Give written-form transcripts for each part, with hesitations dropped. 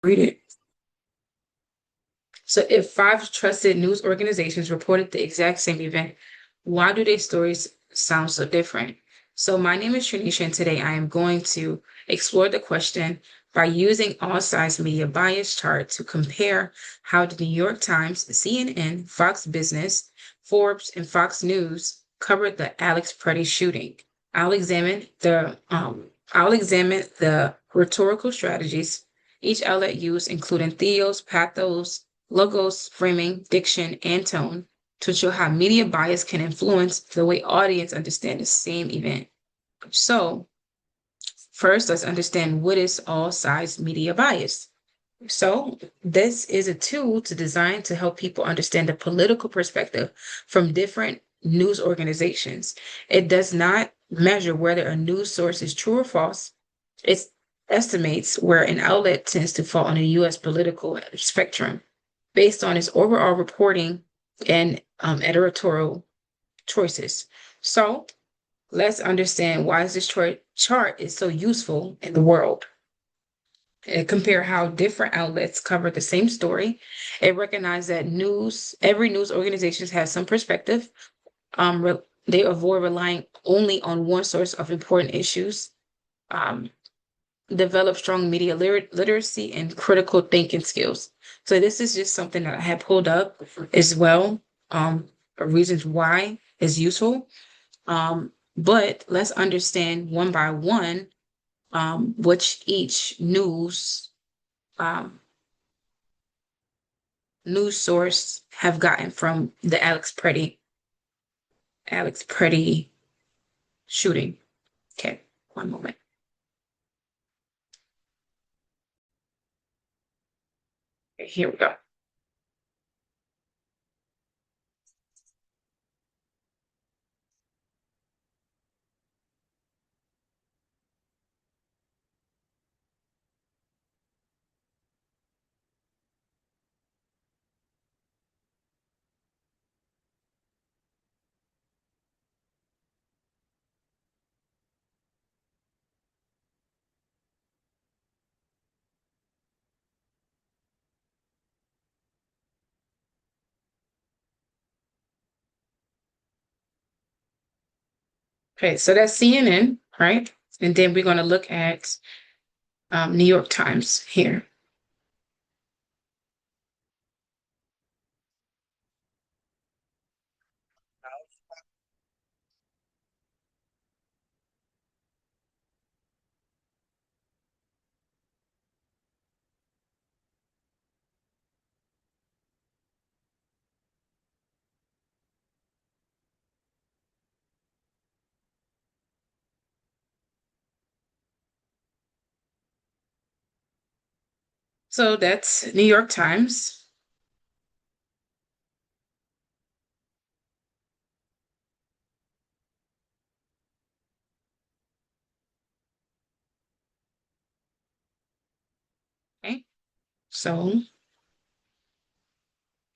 Read it. So if five trusted news organizations reported the exact same event, why do their stories sound so different? So my name is Tranisha, and today I am going to explore the question by using AllSides Media Bias Chart to compare how the New York Times, CNN, Fox Business, Forbes, and Fox News covered the Alex Preddy shooting. I'll examine the rhetorical strategies each outlet used, including theos, pathos, logos, framing, diction, and tone, to show how media bias can influence the way audience understand the same event. So, first, let's understand what is AllSides media bias. So, this is a tool to design to help people understand the political perspective from different news organizations. It does not measure whether a news source is true or false. It estimates where an outlet tends to fall on the U.S. political spectrum based on its overall reporting and editorial choices. So let's understand why this chart is so useful in the world. And compare how different outlets cover the same story. It recognizes that every news organization has some perspective. They avoid relying only on one source of important issues. Um, develop strong media literacy and critical thinking skills. So this is just something that I have pulled up as well. Reasons why is useful. But let's understand one by one which each um, news source have gotten from the Alex Preddy shooting. Okay, one moment. Okay, here we go. Okay, so that's CNN, right? And then we're going to look at New York Times here. So that's New York Times. Okay. So,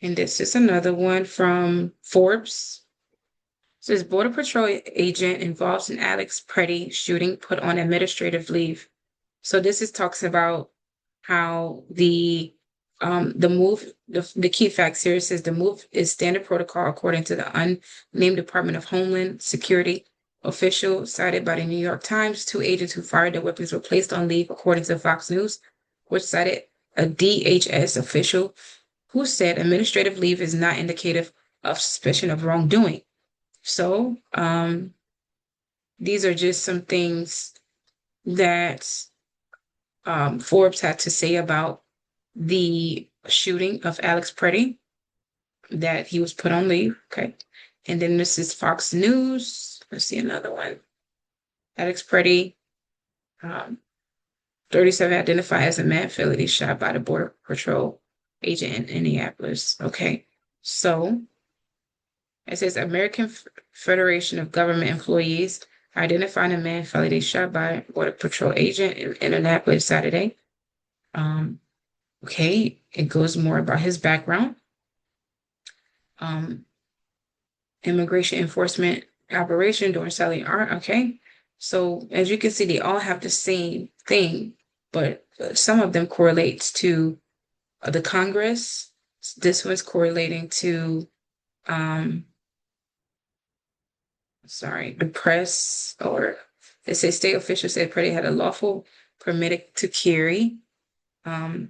and this is another one from Forbes. It says Border Patrol agent involved in Alex Preddy shooting put on administrative leave. So this is talks about how the key facts here says the move is standard protocol according to the unnamed Department of Homeland Security official cited by the New York Times. Two agents who fired their weapons were placed on leave according to Fox News, which cited a DHS official who said administrative leave is not indicative of suspicion of wrongdoing. So these are just some things that Forbes had to say about the shooting of Alex Preddy, that he was put on leave. Okay. And then this is Fox News. Let's see another one. Alex Preddy, um, 37, identified as a man fatally shot by the Border Patrol agent in Indianapolis. Okay. So it says American Federation of Government Employees identified a man fatally shot by Border Patrol agent in Indianapolis Saturday. Okay, it goes more about his background. Um, immigration enforcement operation during Sally Art. Okay, so as you can see, they all have the same thing but some of them correlates to the Congress. This one's correlating to, the press, or it says state officials said Freddie had a lawful permitted to carry. What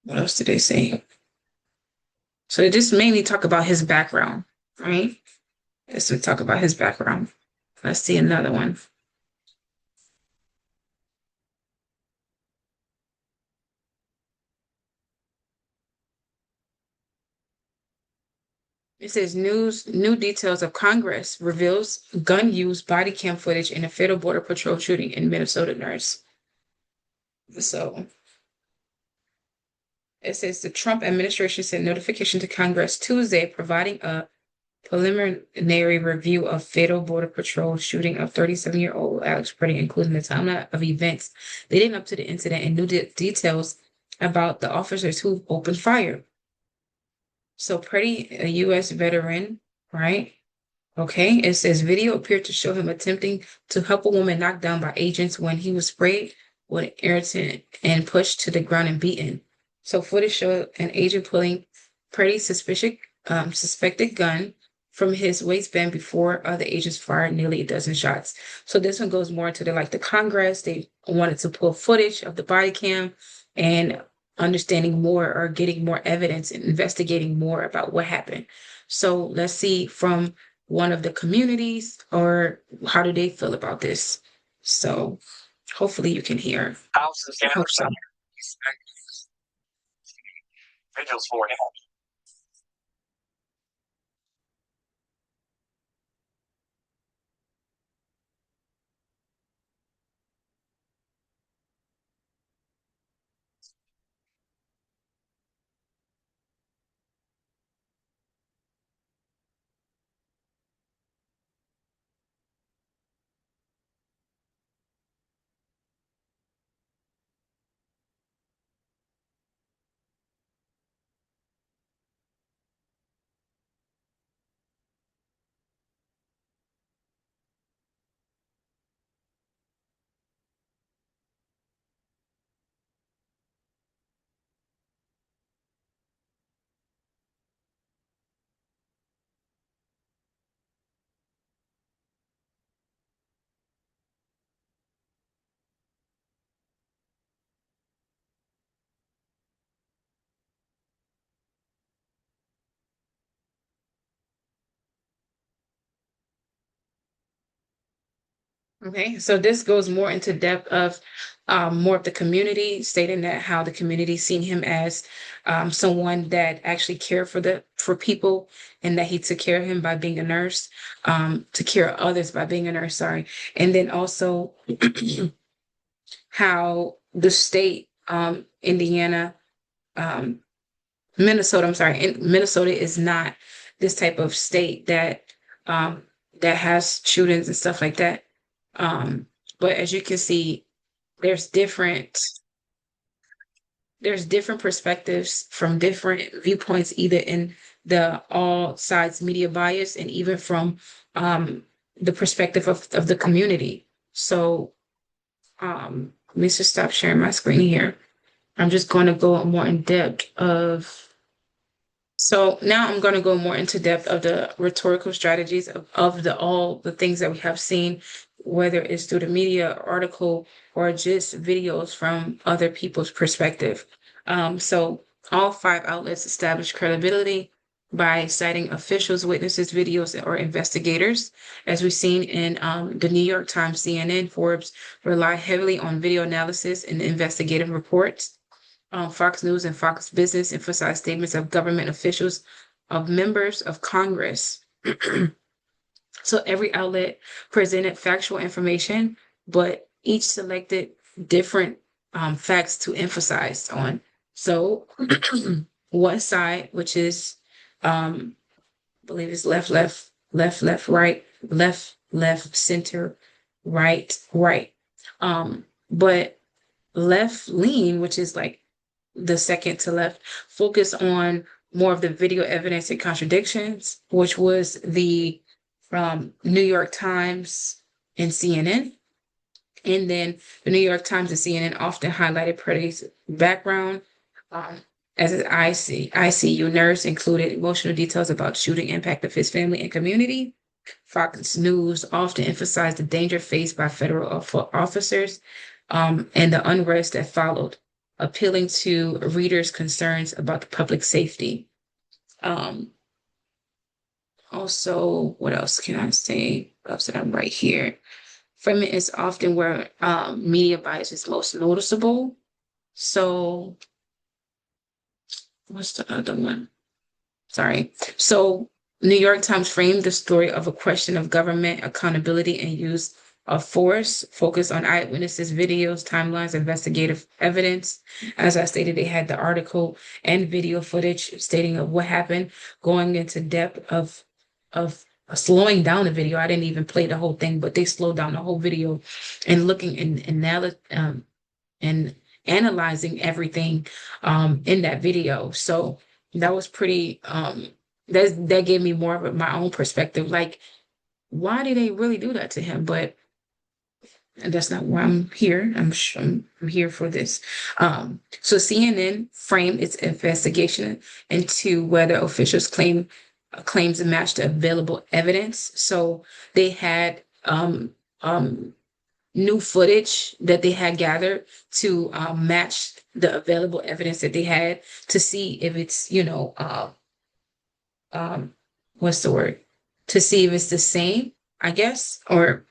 else did they say? So they just mainly talk about his background, right? Let's talk about his background. Let's see another one. It says new details of Congress reveals gun use body cam footage in a fatal border patrol shooting in Minnesota nurse. So it says the Trump administration sent notification to Congress Tuesday providing a preliminary review of fatal border patrol shooting of 37-year-old Alex Pretty, including the timeline of events leading up to the incident and new details about the officers who opened fire. So Pretty, a U.S. veteran, right? Okay, it says video appeared to show him attempting to help a woman knocked down by agents when he was sprayed with irritant and pushed to the ground and beaten. So footage showed an agent pulling Pretty's suspected gun from his waistband before other agents fired nearly a dozen shots. So this one goes more into the Congress. They wanted to pull footage of the body cam and understanding more or getting more evidence and investigating more about what happened. So let's see from one of the communities, or how do they feel about this? So hopefully you can hear. I hope so. Okay, so this goes more into depth of more of the community, stating that how the community seen him as someone that actually cared for people, and that he took care of him by being a nurse, took care of others by being a nurse, sorry. And then also how the state, Indiana, Minnesota, I'm sorry, Minnesota is not this type of state that has shootings and stuff like that. But as you can see, there's different there's different perspectives from different viewpoints, either in the all sides media bias and even from the perspective of the community. So let me just stop sharing my screen here. I'm just going to go more in depth of. So now I'm going to go more into depth of the rhetorical strategies of all the things that we have seen, whether it's through the media article or just videos from other people's perspective. So all 5 outlets establish credibility by citing officials, witnesses, videos, or investigators. As we've seen in the New York Times, CNN, Forbes rely heavily on video analysis and investigative reports. Fox News and Fox Business emphasize statements of government officials, of members of Congress. So every outlet presented factual information, but each selected different facts to emphasize on. So one side, which is, I believe it's left, left, left, left, right, left, left, center, right, right. But left lean, which is like the second to left, focus on more of the video evidence and contradictions, which was the from New York Times and CNN. And then the New York Times and CNN often highlighted Pretty's background as an ICU nurse, included emotional details about shooting impact of his family and community. Fox News often emphasized the danger faced by federal officers and the unrest that followed, appealing to readers' concerns about the public safety. Um, Also, what else can I say? What else did I write here? Framing is often where media bias is most noticeable. So, what's the other one? Sorry. So, New York Times framed the story of a question of government accountability and use of force, focused on eyewitnesses, videos, timelines, investigative evidence. As I stated, they had the article and video footage stating of what happened, going into depth of slowing down the video. I didn't even play the whole thing, but they slowed down the whole video and looking and analyzing everything in that video. So that was pretty that gave me more of my own perspective. Like, why did they really do that to him? But that's not why I'm here. I'm here for this. So CNN framed its investigation into whether officials claims match the available evidence. So they had new footage that they had gathered to match the available evidence that they had to see if it's, what's the word? To see if it's the same, I guess, or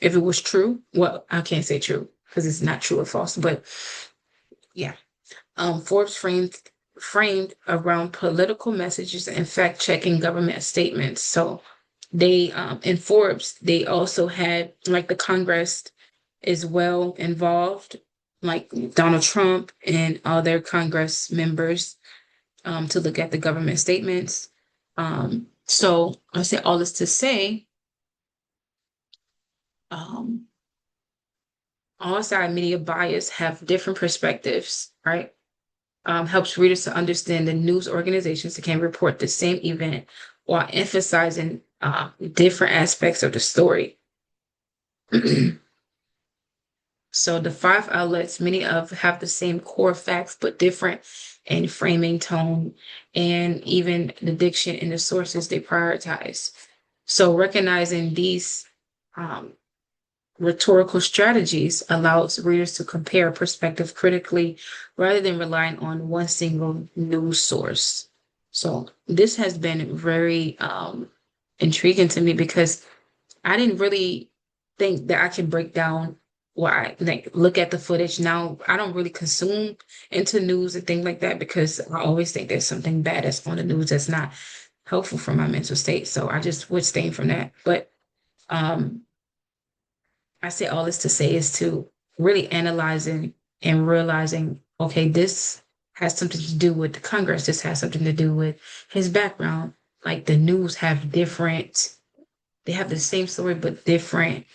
if it was true. Well, I can't say true because it's not true or false, but yeah. Forbes framed around political messages and fact checking government statements. So they in Forbes, they also had like the Congress is well involved, like Donald Trump and other Congress members to look at the government statements. So I say all this to say, um, all side media bias have different perspectives, right? Helps readers to understand the news organizations that can report the same event while emphasizing different aspects of the story. So the five outlets, many of have the same core facts, but different in framing, tone, and even the diction and the sources they prioritize. So recognizing these um, rhetorical strategies allows readers to compare perspective critically rather than relying on one single news source. So this has been very intriguing to me because I didn't really think that I can break down why, like, look at the footage. Now, I don't really consume into news and things like that because I always think there's something bad that's on the news that's not helpful for my mental state. So I just would stay from that. But um, I say all this to say is to really analyzing and realizing, okay, this has something to do with the Congress. This has something to do with his background. Like the news have different, they have the same story, but different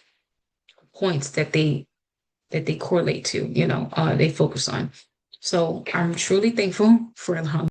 points that they correlate to, they focus on. So I'm truly thankful for allowing